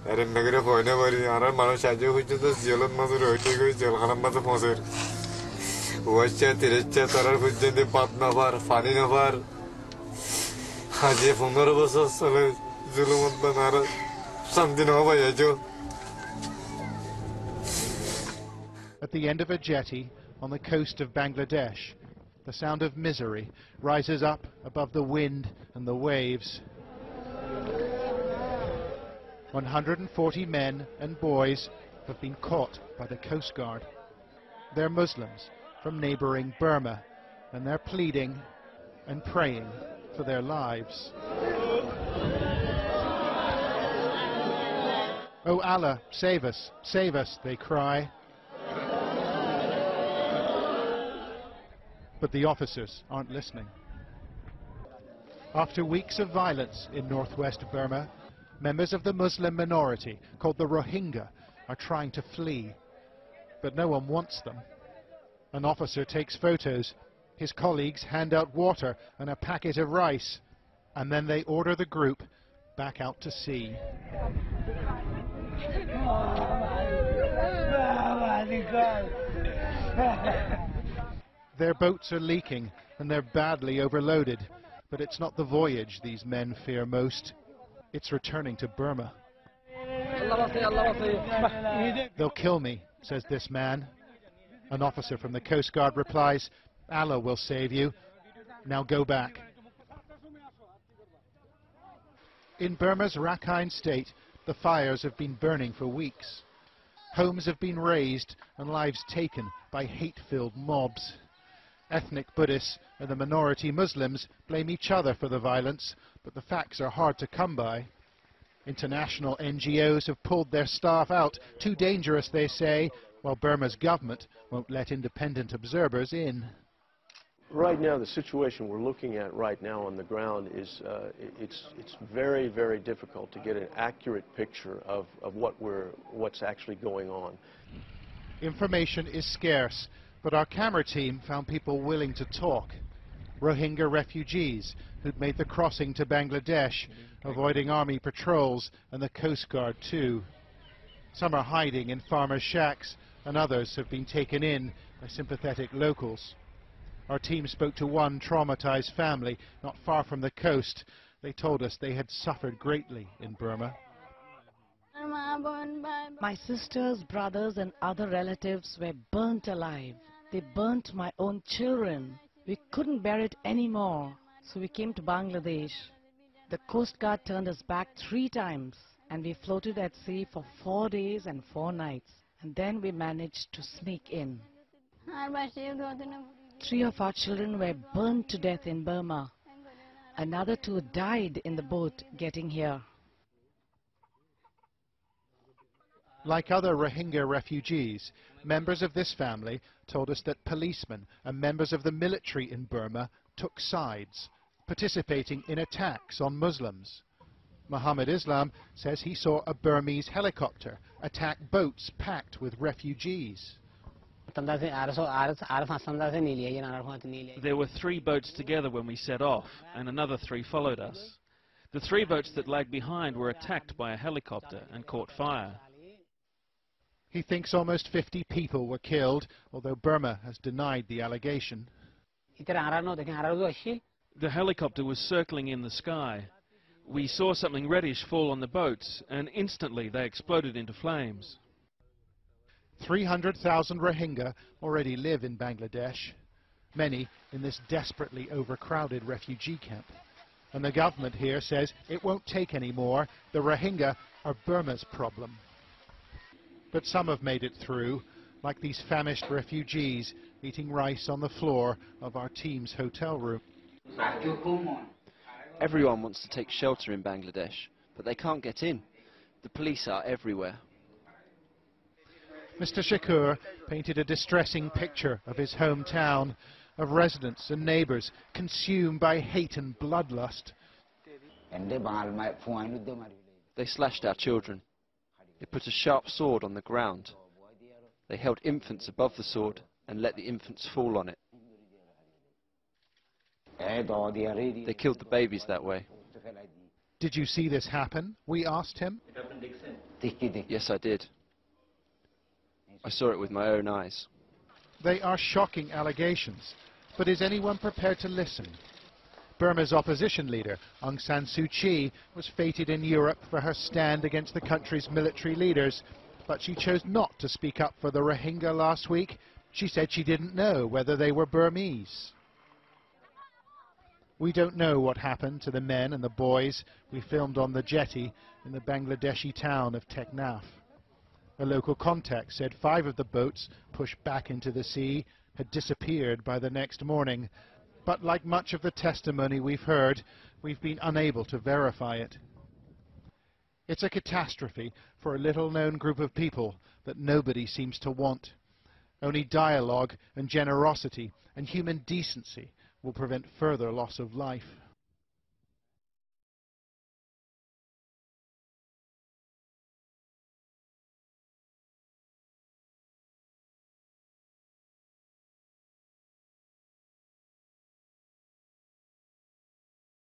Erin negre foyne bari arar মানুষ আজও পর্যন্ত জেলত মাঝে রইতে গই জেলখানার মাঝে পৌঁছের ওয়াচ্চা তিরেচ্চা তারার পর্যন্ত পাত না পার পানি না পার আজে 15 বছর চলে জুলুমত বানার শান্তি না পাই আজও At the end of a jetty on the coast of Bangladesh, the sound of misery rises up above the wind and the waves. 140 men and boys have been caught by the Coast Guard. They're Muslims from neighbouring Burma, and they're pleading and praying for their lives. "Oh Allah, save us," they cry. But the officers aren't listening. After weeks of violence in northwest Burma, members of the Muslim minority, called the Rohingya, are trying to flee. But no one wants them. An officer takes photos. His colleagues hand out water and a packet of rice. And then they order the group back out to sea. Their boats are leaking and they're badly overloaded. But it's not the voyage these men fear most. It's returning to Burma. "They'll kill me," says this man. An officer from the Coast Guard replies, "Allah will save you. Now go back." In Burma's Rakhine state, the fires have been burning for weeks. Homes have been razed and lives taken by hate-filled mobs. Ethnic Buddhists and the minority Muslims blame each other for the violence, but the facts are hard to come by. International NGOs have pulled their staff out, too dangerous, they say, while Burma's government won't let independent observers in. Right now, the situation we're looking at right now on the ground is it's very, very difficult to get an accurate picture of what's actually going on. Information is scarce, but our camera team found people willing to talk. Rohingya refugees who'd made the crossing to Bangladesh, avoiding army patrols and the Coast Guard too. Some are hiding in farmers' shacks, and others have been taken in by sympathetic locals. Our team spoke to one traumatized family not far from the coast. They told us they had suffered greatly in Burma. "My sisters, brothers and other relatives were burnt alive. They burnt my own children. We couldn't bear it anymore, so we came to Bangladesh. The Coast Guard turned us back 3 times, and we floated at sea for 4 days and 4 nights. And then we managed to sneak in. 3 of our children were burned to death in Burma. Another 2 died in the boat getting here." Like other Rohingya refugees, members of this family told us that policemen and members of the military in Burma took sides, participating in attacks on Muslims. Muhammad Islam says he saw a Burmese helicopter attack boats packed with refugees. There were 3 boats together when we set off, and another 3 followed us. The 3 boats that lagged behind were attacked by a helicopter and caught fire. He thinks almost 50 people were killed, although Burma has denied the allegation. The helicopter was circling in the sky. We saw something reddish fall on the boats, and instantly they exploded into flames. 300,000 Rohingya already live in Bangladesh, many in this desperately overcrowded refugee camp. And the government here says it won't take any more. The Rohingya are Burma's problem. But some have made it through, like these famished refugees eating rice on the floor of our team's hotel room. Everyone wants to take shelter in Bangladesh, but they can't get in. The police are everywhere. Mr. Shakur painted a distressing picture of his hometown, of residents and neighbours consumed by hate and bloodlust. They slashed our children. They put a sharp sword on the ground. They held infants above the sword and let the infants fall on it. They killed the babies that way. Did you see this happen? We asked him. Yes, I did. I saw it with my own eyes. They are shocking allegations, but is anyone prepared to listen? Burma's opposition leader, Aung San Suu Kyi, was feted in Europe for her stand against the country's military leaders, but she chose not to speak up for the Rohingya last week. She said she didn't know whether they were Burmese. We don't know what happened to the men and the boys we filmed on the jetty in the Bangladeshi town of Teknaf. A local contact said 5 of the boats pushed back into the sea had disappeared by the next morning. But like much of the testimony we've heard, we've been unable to verify it. It's a catastrophe for a little-known group of people that nobody seems to want. Only dialogue and generosity and human decency will prevent further loss of life.